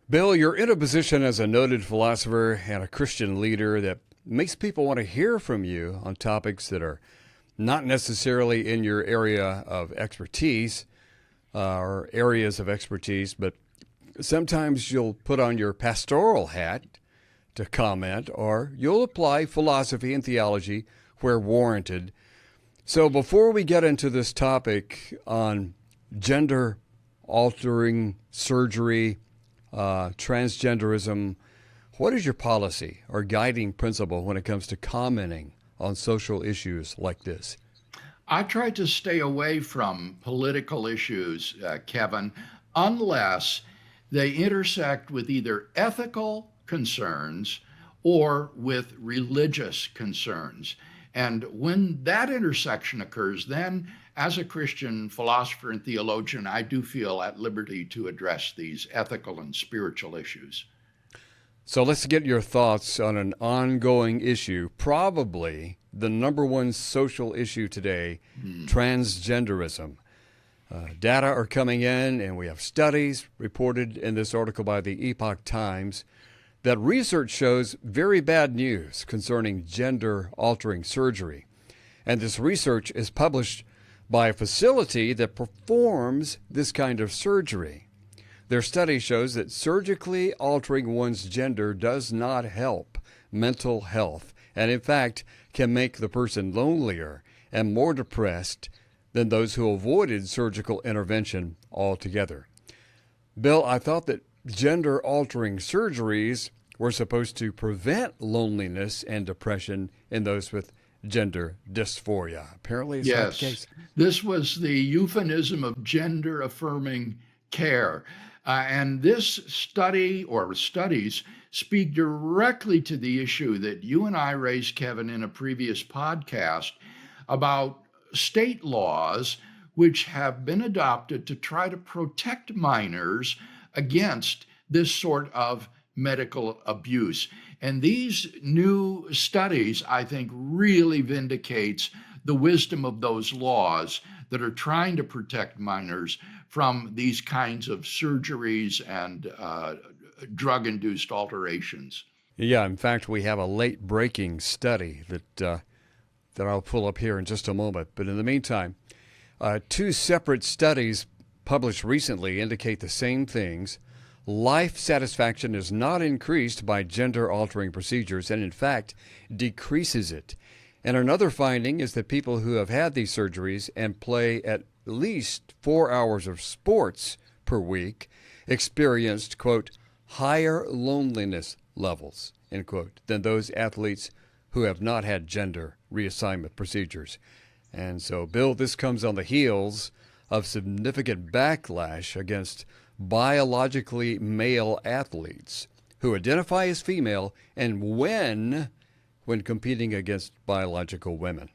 Bill, you're in a position as a noted philosopher and a Christian leader that makes people want to hear from you on topics that are not necessarily in your area of expertise or areas of expertise, but sometimes you'll put on your pastoral hat to comment, or you'll apply philosophy and theology where warranted. So before we get into this topic on gender altering surgery, transgenderism, what is your policy or guiding principle when it comes to commenting on social issues like this? I try to stay away from political issues, Kevin, unless they intersect with either ethical concerns or with religious concerns. And when that intersection occurs, then as a Christian philosopher and theologian, I do feel at liberty to address these ethical and spiritual issues. So let's get your thoughts on an ongoing issue, probably the number one social issue today, transgenderism. Data are coming in, and we have studies reported in this article by the Epoch Times that research shows very bad news concerning gender-altering surgery. And this research is published by a facility that performs this kind of surgery. Their study shows that surgically altering one's gender does not help mental health, and in fact can make the person lonelier and more depressed than those who avoided surgical intervention altogether. Bill, I thought that gender-altering surgeries were supposed to prevent loneliness and depression in those with gender dysphoria. Apparently, it's not the Yes, case. this was the euphemism of gender affirming care. And this study or studies speak directly to the issue that you and I raised, Kevin, in a previous podcast about state laws which have been adopted to try to protect minors against this sort of medical abuse. And these new studies, I think, really vindicates the wisdom of those laws that are trying to protect minors from these kinds of surgeries and drug-induced alterations. Yeah, in fact, we have a late breaking study that I'll pull up here in just a moment. But in the meantime, two separate studies published recently indicate the same things. Life satisfaction is not increased by gender altering procedures and, in fact, decreases it. And another finding is that people who have had these surgeries and play at least 4 hours of sports per week experienced, quote, higher loneliness levels, end quote, than those athletes who have not had gender reassignment procedures. And so, Bill, this comes on the heels of significant backlash against biologically male athletes who identify as female and win when competing against biological women.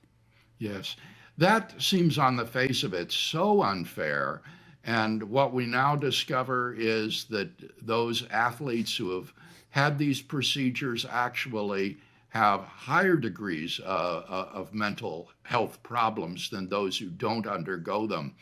Yes, that seems on the face of it so unfair. And what we now discover is that those athletes who have had these procedures actually have higher degrees of mental health problems than those who don't undergo them.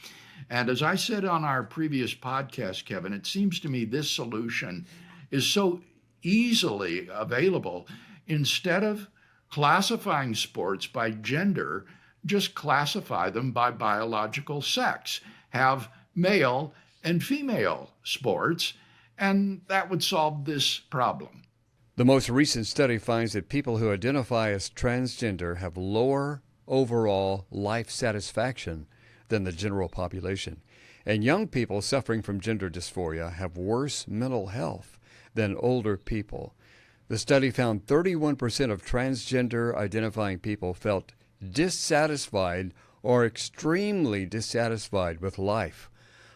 And as I said on our previous podcast, Kevin, it seems to me this solution is so easily available. Instead of classifying sports by gender, just classify them by biological sex. Have male and female sports, and that would solve this problem. The most recent study finds that people who identify as transgender have lower overall life satisfaction than the general population. And young people suffering from gender dysphoria have worse mental health than older people. The study found 31% of transgender identifying people felt dissatisfied or extremely dissatisfied with life,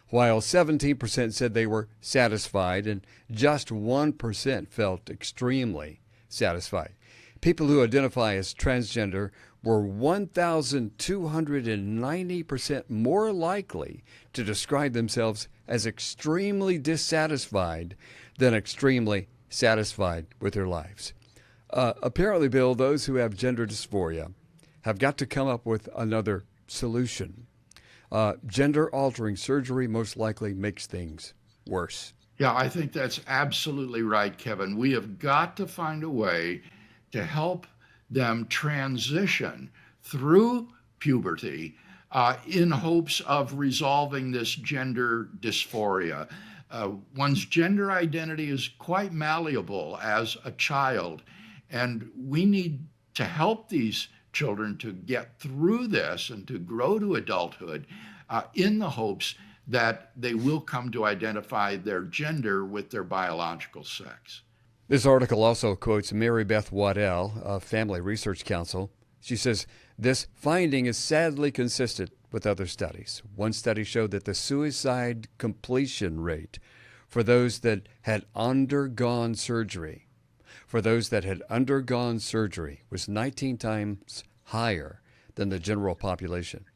while 17% said they were satisfied and just 1% felt extremely satisfied. People who identify as transgender were 1,290% more likely to describe themselves as extremely dissatisfied than extremely satisfied with their lives. Apparently, Bill, those who have gender dysphoria have got to come up with another solution. Gender altering surgery most likely makes things worse. Yeah, I think that's absolutely right, Kevin. We have got to find a way to help them transition through puberty in hopes of resolving this gender dysphoria. One's gender identity is quite malleable as a child, and we need to help these children to get through this and to grow to adulthood in the hopes that they will come to identify their gender with their biological sex. This article also quotes Mary Beth Waddell of Family Research Council. She says, this finding is sadly consistent with other studies. One study showed that the suicide completion rate for those that had undergone surgery, was 19 times higher than the general population.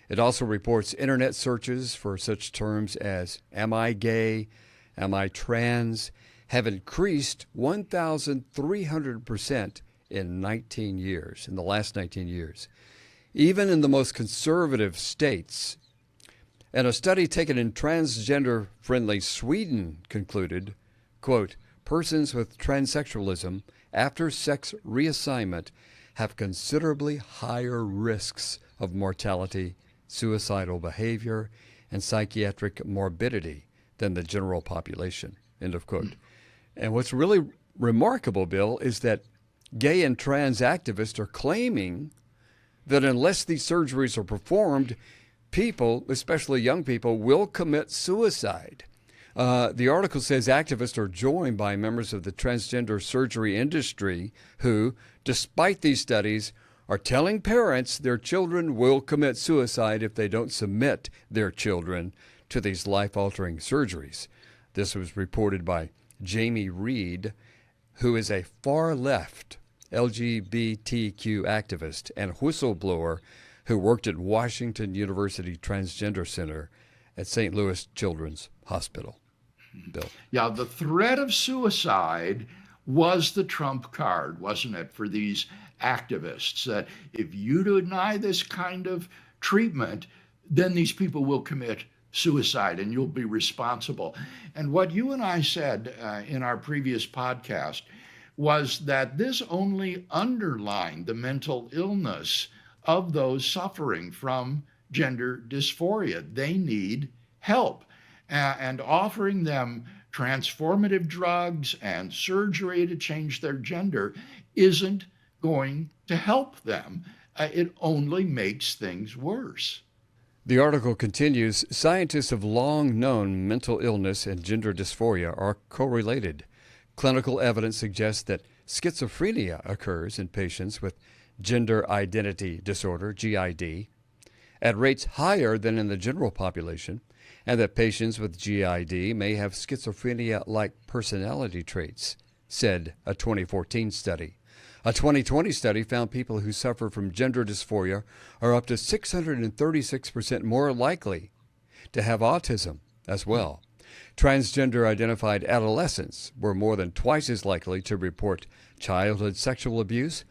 It also reports internet searches for such terms as am I gay, am I trans, have increased 1,300% in the last 19 years, even in the most conservative states. And a study taken in transgender-friendly Sweden concluded, quote, persons with transsexualism after sex reassignment have considerably higher risks of mortality, suicidal behavior, and psychiatric morbidity than the general population, end of quote. And what's really remarkable, Bill, is that gay and trans activists are claiming that unless these surgeries are performed, people, especially young people, will commit suicide. The article says activists are joined by members of the transgender surgery industry who, despite these studies, are telling parents their children will commit suicide if they don't submit their children to these life-altering surgeries. This was reported by Jamie Reed, who is a far-left LGBTQ activist and whistleblower who worked at Washington University Transgender Center at St. Louis Children's Hospital. Bill. Yeah, the threat of suicide was the trump card, wasn't it, for these activists, that if you deny this kind of treatment, then these people will commit suicide and you'll be responsible. And what you and I said in our previous podcast was that this only underlined the mental illness of those suffering from gender dysphoria. They need help. And offering them transformative drugs and surgery to change their gender isn't going to help them. It only makes things worse. The article continues, scientists have long known mental illness and gender dysphoria are correlated. Clinical evidence suggests that schizophrenia occurs in patients with gender identity disorder, GID, at rates higher than in the general population, and that patients with GID may have schizophrenia-like personality traits, said a 2014 study. A 2020 study found people who suffer from gender dysphoria are up to 636% more likely to have autism as well. Transgender-identified adolescents were more than twice as likely to report childhood sexual abuse,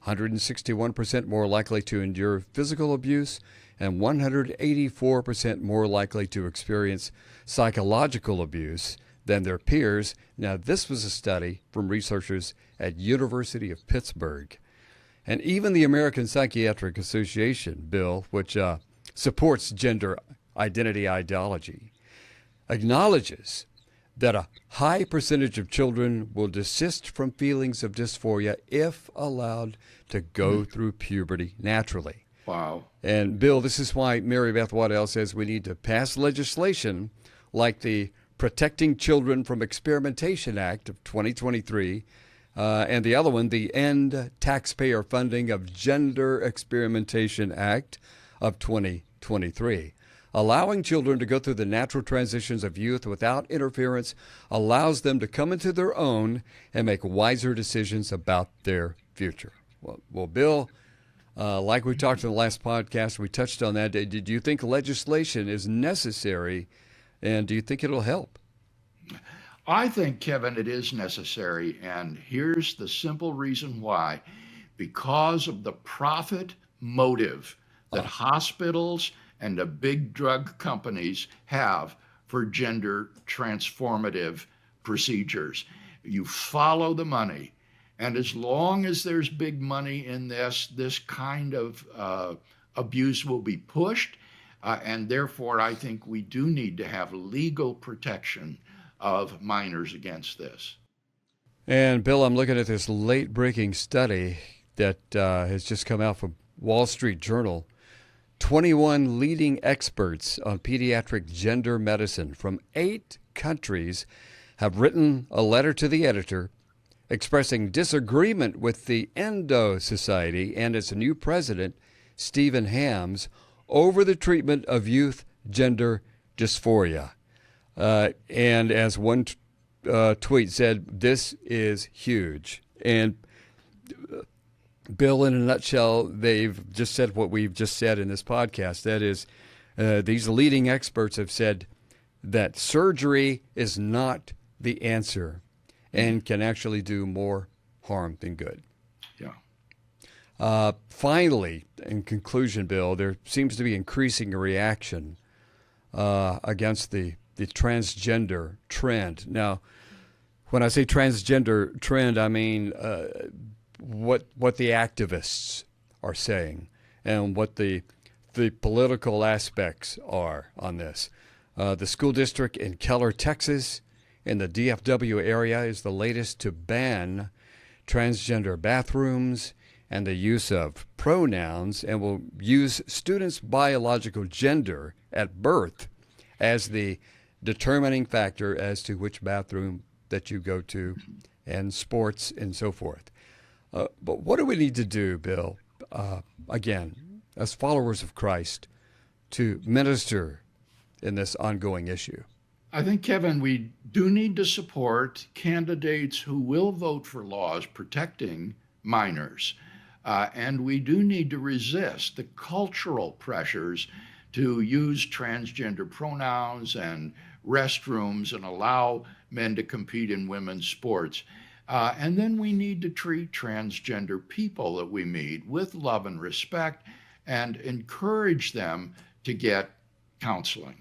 161% more likely to endure physical abuse, and 184% more likely to experience psychological abuse than their peers. Now, this was a study from researchers at University of Pittsburgh. And even the American Psychiatric Association, Bill, which supports gender identity ideology, acknowledges that a high percentage of children will desist from feelings of dysphoria if allowed to go through puberty naturally. Wow. And Bill, this is why Mary Beth Waddell says we need to pass legislation like the Protecting Children from Experimentation Act of 2023, and the other one, the End Taxpayer Funding of Gender Experimentation Act of 2023. Allowing children to go through the natural transitions of youth without interference allows them to come into their own and make wiser decisions about their future. Well, Bill, like we talked in the last podcast, we touched on that. Did you think legislation is necessary, and do you think it'll help? I think, Kevin, it is necessary, and here's the simple reason why. Because of the profit motive that hospitals and the big drug companies have for gender transformative procedures. You follow the money. And as long as there's big money in this kind of abuse will be pushed. And therefore, I think we do need to have legal protection of minors against this. And Bill, I'm looking at this late-breaking study that has just come out from Wall Street Journal. 21 leading experts on pediatric gender medicine from 8 countries have written a letter to the editor expressing disagreement with the Endo Society and its new president, Stephen Hams, over the treatment of youth gender dysphoria. And as one tweet said, this is huge. And Bill, in a nutshell, they've just said what we've just said in this podcast. That is, these leading experts have said that surgery is not the answer and can actually do more harm than good. Yeah. Finally, in conclusion, Bill, there seems to be increasing reaction against the transgender trend. Now, when I say transgender trend, I mean what the activists are saying and what the political aspects are on this. The school district in Keller, Texas, in the DFW area, is the latest to ban transgender bathrooms and the use of pronouns, and will use students' biological gender at birth as the determining factor as to which bathroom that you go to and sports and so forth. But what do we need to do, Bill, again, as followers of Christ, to minister in this ongoing issue? I think, Kevin, we do need to support candidates who will vote for laws protecting minors. And we do need to resist the cultural pressures to use transgender pronouns and restrooms and allow men to compete in women's sports. And then we need to treat transgender people that we meet with love and respect and encourage them to get counseling.